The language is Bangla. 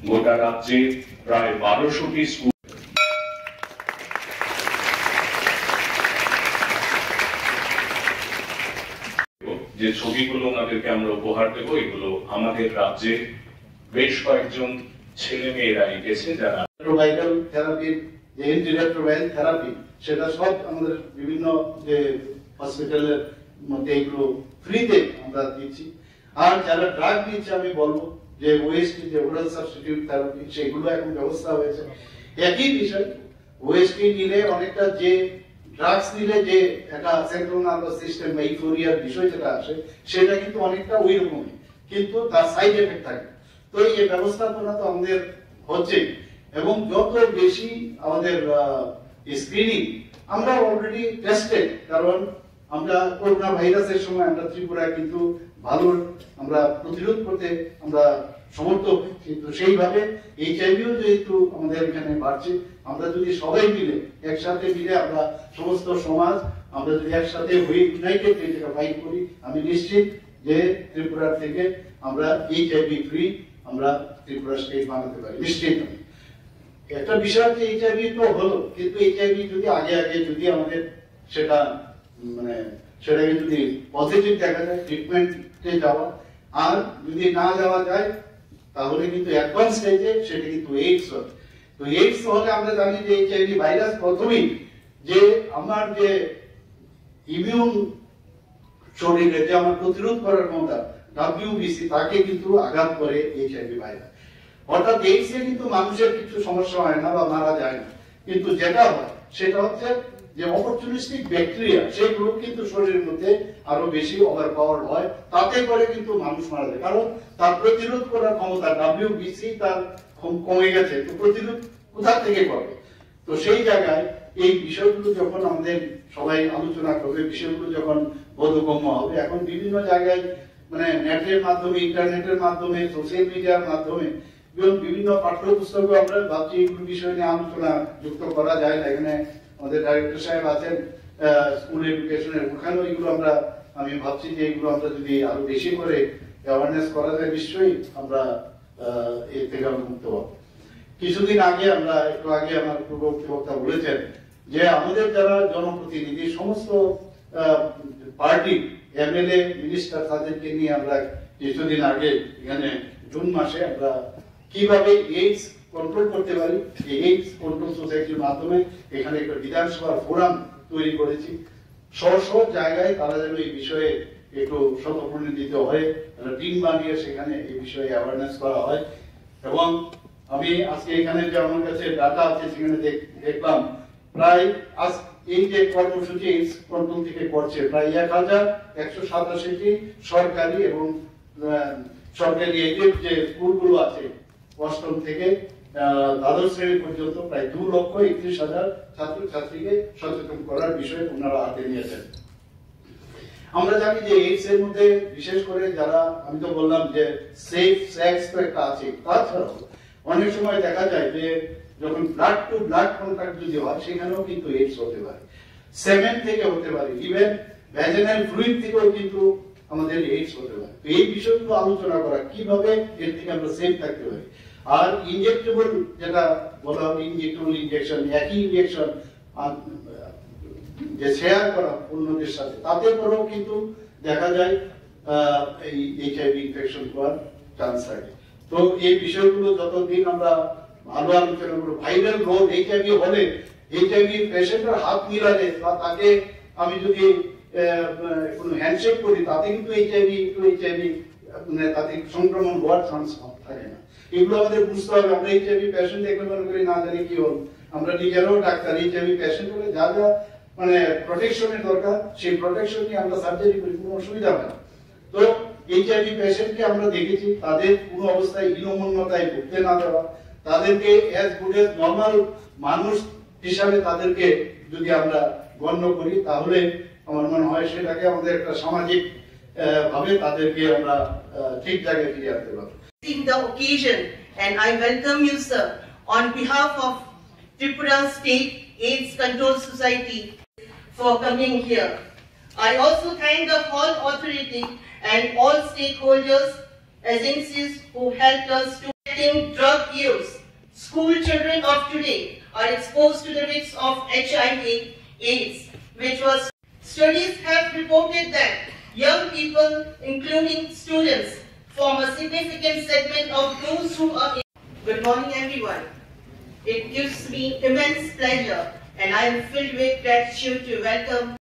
গোটা রাজ্যে প্রায় 1200টি স্কুল যে ছবিগুলো ওনাদেরকে আমরা উপহার দেবো, এগুলো আমাদের রাজ্যে বেশ কয়েকজন ছেলে মেয়েরা এঁকেছে যারা রেট্রোভাইরাল থেরাপির যে এন্টিরেট্রোভাইরাল থেরাপি সেটা সব আমাদের বিভিন্ন যে হসপিটালের মধ্যে এগুলো ফ্রিতে আমরা দিচ্ছি। আর যারা ড্রাগ দিচ্ছে আমি বলবো যে ওএসটি যে ওরাল সাবস্টিটিউট থেরাপি সেগুলো এখন ব্যবস্থা হয়েছে। একই বিষয়, ওএসটি নিলে অনেকটা যে ড্রাগস নিলে যে একটা সেন্ট্রাল নার্ভাস সিস্টেম বা ইউফোরিয়ার বিষয় যেটা আসে সেটা কিন্তু অনেকটা ওই রকমই, কিন্তু তার সাইড এফেক্ট থাকে। তো এই ব্যবস্থাপনা তো আমাদের হচ্ছে, এবং যত বেশি আমাদের স্ক্রিনিং আমরা অলরেডি টেস্টেড, কারণ আমরা করোনা ভাইরাসের সময় আমরা ত্রিপুরায় কিন্তু ভালো আমরা প্রতিরোধ করতে আমরা সমর্থ হচ্ছি। তো সেইভাবে এইচআইভিও যেহেতু আমাদের এখানে বাড়ছে, আমরা যদি সবাই মিলে একসাথে মিলে আমরা সমস্ত সমাজ আমরা যদি একসাথে হয়ে ইউনাইটেড এটাকে ফাইট করি, আমি নিশ্চিত যে ত্রিপুরা থেকে আমরা এইচআইভি ফ্রি আমরা ত্রিপুরা স্টেট বানাতে পারি নিশ্চিত। একটা বিষয় যে এইচআইভি তো হলো, কিন্তু এইচআইভি যদি আগে যদি আমাদের সেটা মানে সেটাকে যদি পজিটিভ দেখা যায় ট্রিটমেন্টে যাওয়া, আর যদি না যাওয়া যায় তাহলে কিন্তু অ্যাডভান্স স্টেজে সেটা কিন্তু এইডস হয়। তো এইডস হলে আমরা জানি যে এইচআইভি ভাইরাস প্রথমেই যে আমার যে ইমিউন শরীরে যে আমার প্রতিরোধ করার ক্ষমতা ডাব্লিউবিসি তাকে কিন্তু আঘাত করে এইচআইভি ভাইরাস। অর্থাৎ এইডসে কিন্তু মানুষের কিছু সমস্যা হয় না বা মারা যায় না, কিন্তু যেটা হয় সেটা হচ্ছে যে অপরচুনিস্টিক ব্যাকটেরিয়া সেগুলো কিন্তু শরীরের মধ্যে আরো বেশি ওভার পাওয়ার হয়, তাতে করে কিন্তু মানুষ মারা যায়, কারণ তার প্রতিরোধ করার ক্ষমতা ডাব্লিউবিসি তার কমে গেছে। তো প্রতিরোধ কোথা থেকে করবে? তো সেই জায়গায় এই বিষয়গুলো যখন আমাদের সবাই আলোচনা করবে, বিষয়গুলো যখন বোধগম্য হবে, এখন বিভিন্ন জায়গায় মানে নেটের মাধ্যমে, ইন্টারনেটের মাধ্যমে, সোশ্যাল মিডিয়ার মাধ্যমে বিভিন্ন পাঠ্যপুস্তকে আমরা ভাবছি এইগুলো বিষয় নিয়ে আলোচনা যুক্ত করা যায় না। এখানে আমাদের ডাইরেক্টর সাহেব আছেন স্কুল এডুকেশনের, ওখানেও এগুলো আমরা আমি ভাবছি যে এগুলো আমরা যদি আরো বেশি করে অ্যাওয়ারনেস করা যায় নিশ্চয়ই আমরা এর থেকে আমরা মুক্ত হব। কিছুদিন আগে আমরা একটু আগে আমার পূর্ববর্তী বক্তা বলেছেন যে আমাদের যারা জনপ্রতিনিধি সমস্ত পার্টি এমএলএ মিনিস্টার তাদেরকে নিয়ে আমরা কিছুদিন আগে এখানে জুন মাসে আমরা কিভাবে এইডস কন্ট্রোল করতে পারি এই এইডস কন্ট্রোল সোসাইটির মাধ্যমে এখানে একটা বিধানসভার ফোরাম তৈরি করেছি। স্ব জায়গায় তারা যেন এই বিষয়ে একটু স্বতঃপ্রণোদিত হয়ে টিম বানিয়ে সেখানে এই বিষয়ে অ্যাওয়ারনেস করা হয়। এবং আমি আজকে এখানে যে আমার কাছে ডাটা আছে সেখানে দেখলাম প্রায় আজ এই যে কর্মসূচি এইডস কন্ট্রোল থেকে করছে প্রায় 1187টি সরকারি এবং সরকারি এইডেড যে স্কুলগুলো আছে অষ্টম থেকে দ্বাদশ শ্রেণী পর্যন্ত প্রায় 2,31,000 ছাত্রছাত্রীকে সচেতন করার বিষয়ে ওনারা হাতে নিয়েছেন। আমরা জানি যে এইডস এর মধ্যে বিশেষ করে যারা আমি তো বললাম যে সেফ সেক্স তো একটা আছে, তাছাড়াও অনেক সময় দেখা যায় যে যখন ব্লাড টু ব্লাড কন্ট্যাক্ট যদি হয় সেখানেও কিন্তু এইডস হতে পারে, সেমেন থেকে হতে পারে, ইভেন ভ্যাজিনাল ফ্লুইড থেকেও কিন্তু আমাদের এইডস হতে পারে। তো এই বিষয়গুলো আলোচনা করা কিভাবে এর থেকে আমরা সেফ থাকতে পারি। আর ইনজেক্টেবল যেটা বলা হবে ইনজেক্টেবল ইনজেকশন, একই ইনজেকশন যে শেয়ার করা অন্যদের সাথে, তাতে করেও কিন্তু দেখা যায় এই এইচআইভি ইনফেকশন হওয়ার চান্স থাকে। তো এই বিষয়গুলো যতদিন আমরা ভালো আলোচনা করবো, ভাইরাল রোগ এইচআইভি হলে এইচআইভি পেশেন্টের হাত মিলালে বা তাকে আমি যদি কোনো হ্যান্ডশেক করি তাতে কিন্তু এইচআইভি মানে তাতে সংক্রমণ হওয়ার চান্স থাকে না। এগুলো আমাদের বুঝতে হবে। আমরা এইচআইভি পেশেন্ট দেখলে মনে করি না জানি কি হল, আমরা নিজেরাও ডাক্তার, এইচআইভি পেশেন্ট হলে যা যা মানে প্রোটেকশনের দরকার সেই প্রোটেকশন নিয়ে আমরা সার্জারি করি, কোনো অসুবিধা হয় না। তো এইচআইভি পেশেন্টকে আমরা দেখেছি তাদের কোনো অবস্থায় হীনমন্যতায় ভুগতে না দেওয়া, তাদেরকে অ্যাজ গুড এজ নর্মাল মানুষ হিসাবে তাদেরকে যদি আমরা গণ্য করি তাহলে আমার মনে হয় সেটাকে আমাদের একটা সামাজিক ভাবে তাদেরকে আমরা ঠিক জায়গায় ফিরে আনতে পারবো। The occasion and I welcome you sir on behalf of Tripura State AIDS Control Society for coming here. I also thank the hall authority and all stakeholders, agencies who helped us to combating drug use, school children of today are exposed to the risks of HIV/AIDS, which was studies have reported that young people, including students, form a significant segment of those who are. Good morning, everyone. It gives me immense pleasure, and I am filled with gratitude to welcome